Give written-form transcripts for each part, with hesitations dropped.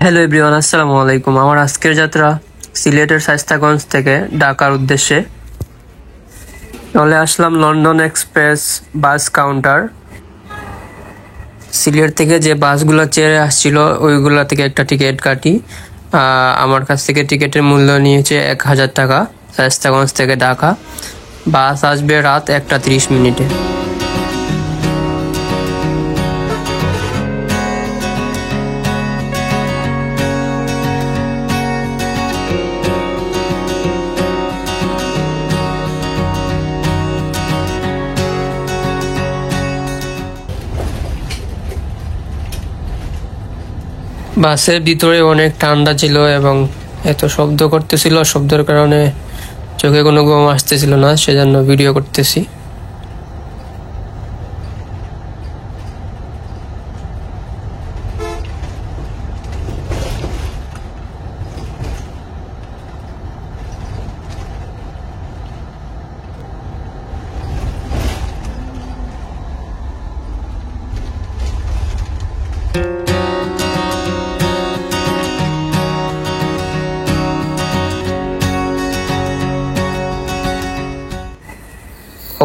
Hello everyone, আসসালামু আলাইকুম। আমার আজকের যাত্রা সিলেটের শায়েস্তাগঞ্জ থেকে ঢাকার উদ্দেশ্যে। চলে আসলাম London express bus counter. Sylhet থেকে যে বাসগুলো চেড়ে আসছিল ওইগুলো থেকে একটা টিকিট কাটি। আমার কাছ থেকে টিকিটের মূল্য নিয়েছে 1000 টাকা। শায়েস্তাগঞ্জ থেকে ঢাকা বাস আসবে রাত 1:30। বাসের ভিতরে অনেক ঠান্ডা ছিল এবং এত শব্দ করতেছিল, শব্দের কারণে চোখে কোনো ঘুম আসতেছিল না, সেজন্য ভিডিও করতেছি।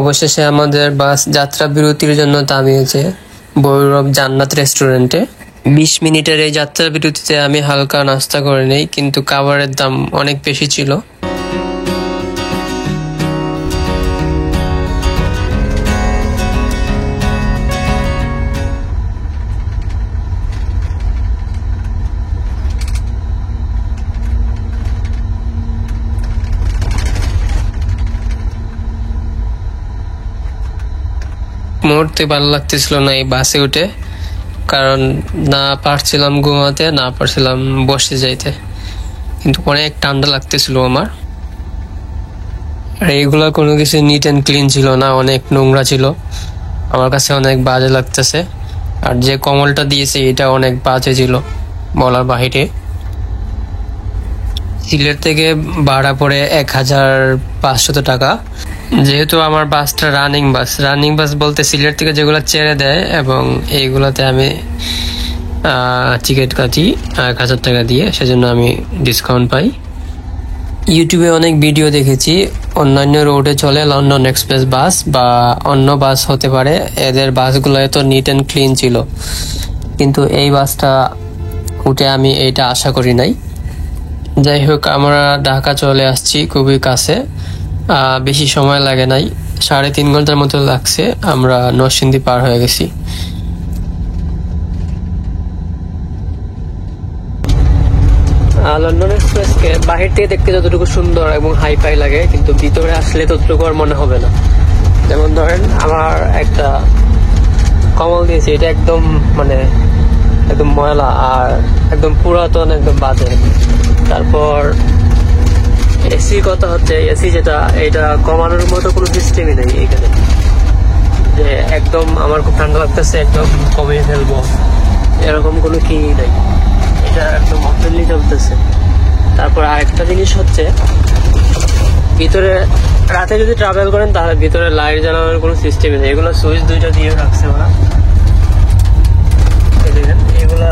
অবশেষে আমাদের বাস যাত্রা বিরতির জন্য থামিয়েছে ভৈরব জান্নাত রেস্টুরেন্টে। 20 মিনিটের এই যাত্রা বিরতিতে আমি হালকা নাস্তা করে নেই, কিন্তু খাবারের দাম অনেক বেশি ছিল। মুহূর্তে ভালো লাগতেছিল না এই বাসে উঠে, কারণ না পারছিলাম ঘুমাতে, না পারছিলাম বসে যাইতে, কিন্তু অনেক ঠান্ডা লাগতেছিল আমার। আর এইগুলা কোনো কিছু নিট অ্যান্ড ক্লিন ছিল না, অনেক নোংরা ছিল, আমার কাছে অনেক বাজে লাগতেছে। আর যে কম্বলটা দিয়েছে এটা অনেক বাজে ছিল, বলার বাহিরে। সিলেট থেকে ভাড়া পড়ে 1500 টাকা। যেহেতু আমার বাসটা রানিং বাস বলতে সিলেট থেকে যেগুলো ছেড়ে দেয়, এবং এইগুলাতে আমি টিকিট কাটি 1000 টাকা দিয়ে, সেজন্য আমি ডিসকাউন্ট পাই। ইউটিউবে অনেক ভিডিও দেখেছি, অন্যান্য রোডে চলে লন্ডন এক্সপ্রেস বাস বা অন্য বাস হতে পারে, এদের বাসগুলো এত নিট অ্যান্ড ক্লিন ছিল, কিন্তু এই বাসটা উঠে আমি এইটা আশা করি নাই। যাই হোক, আমরা ঢাকা চলে আসছি, খুবই কাছে, বেশি সময় লাগে নাই, 3.5 ঘন্টার মতো লাগছে। আমরা নরসিংদী পার হয়ে গেছি। লন্ডন এক্সপ্রেসকে বাহির থেকে দেখতে যতটুকু সুন্দর এবং হাইফাই লাগে, কিন্তু ভিতরে আসলে ততটুকু আর মনে হবে না। যেমন ধরেন, আমার একটা কম্বল দিয়েছে, এটা একদম একদম ময়লা আর একদম পুরাতন, একদম বাজে। তারপর এসির কথা হচ্ছে, এসি যেটা, এটা কমানোর মতো কোনো সিস্টেমই নেই এখানে, যে একদম আমার খুব ঠান্ডা লাগতেছে একদম কমিয়ে ফেলবো, এরকম কোনো কি নেই, এটা একদম অপেনলি চলতেছে। তারপর আরেকটা জিনিস হচ্ছে, ভিতরে রাতে যদি ট্রাভেল করেন তাহলে ভিতরে লাইট জ্বালানোর কোনো সিস্টেমই নেই। এগুলো সুইচ 2টা দিয়ে রাখছে ওরা, এগুলা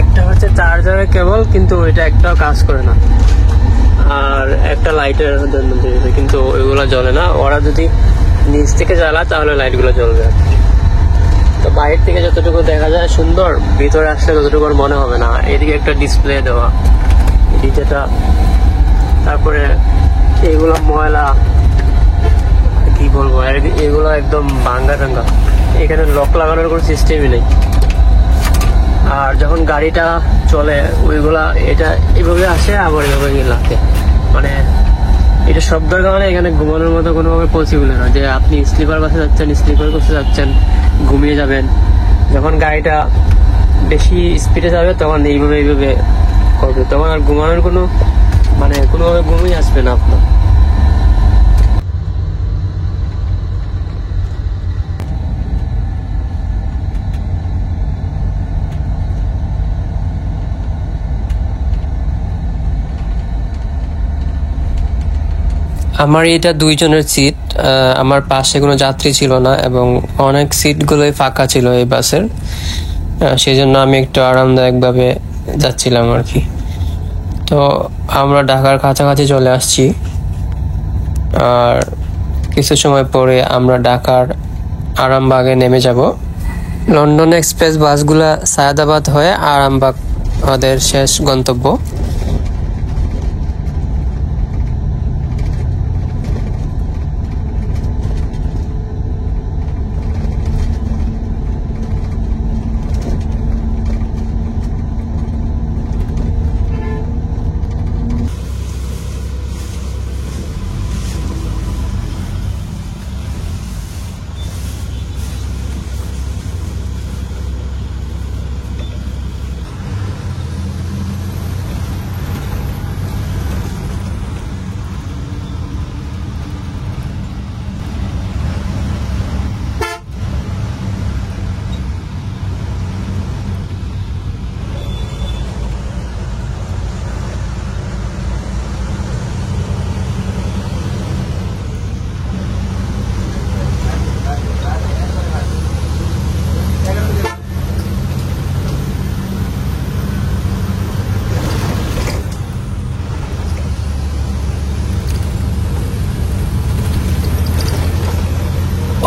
একটা হচ্ছে চার্জারের কেবল, কিন্তু এটা একটাও কাজ করে না, আর একটা লাইটের জন্য দিয়েছে, কিন্তু ওইগুলো জ্বলে না। ওরা যদি নিচ থেকে জ্বালায় তাহলে লাইটগুলো জ্বলবে। তো বাইরে থেকে যতটুকু দেখা যায় সুন্দর, ভিতরে আসলে ততটুকু মনে হবে না। এদিকে একটা ডিসপ্লে দেওয়া, যেটা, তারপরে এগুলো ময়লা, কি বলবো, এগুলো একদম ভাঙ্গা টাঙ্গা, এখানে লক লাগানোর কোনো সিস্টেমই নেই। আর যখন গাড়িটা চলে ওইগুলা, এটা এইভাবে আসে আবার এইভাবে লাগে, এটা শব্দের কারণে এখানে ঘুমানোর মতো কোনোভাবে পসিবল না, যে আপনি স্লিপার বাসে যাচ্ছেন, স্লিপার বাসে যাচ্ছেন, ঘুমিয়ে যাবেন। যখন গাড়িটা বেশি স্পিডে যাবে তখন এইভাবে করবে, তখন আর ঘুমানোর কোনোভাবে ঘুমিয়ে আসবে না আপনার। আমার এটা 2 জনের সিট, আমার পাশে কোনো যাত্রী ছিল না এবং অনেক সিটগুলোই ফাঁকা ছিল এই বাসের। সেই জন্য আমি একটু আরামদায়কভাবে যাচ্ছিলাম আর কি। তো আমরা ঢাকার কাছাকাছি চলে আসছি, আর কিছু সময় পরে আমরা ঢাকার আরামবাগে নেমে যাব। লন্ডন এক্সপ্রেস বাসগুলা সায়দাবাদ হয়ে আরামবাগ আমাদের শেষ গন্তব্য।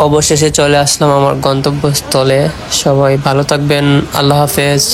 অবশেষে চলে আসলাম আমার গন্তব্যস্থলে। সবাই ভালো থাকবেন, আল্লাহ হাফেজ।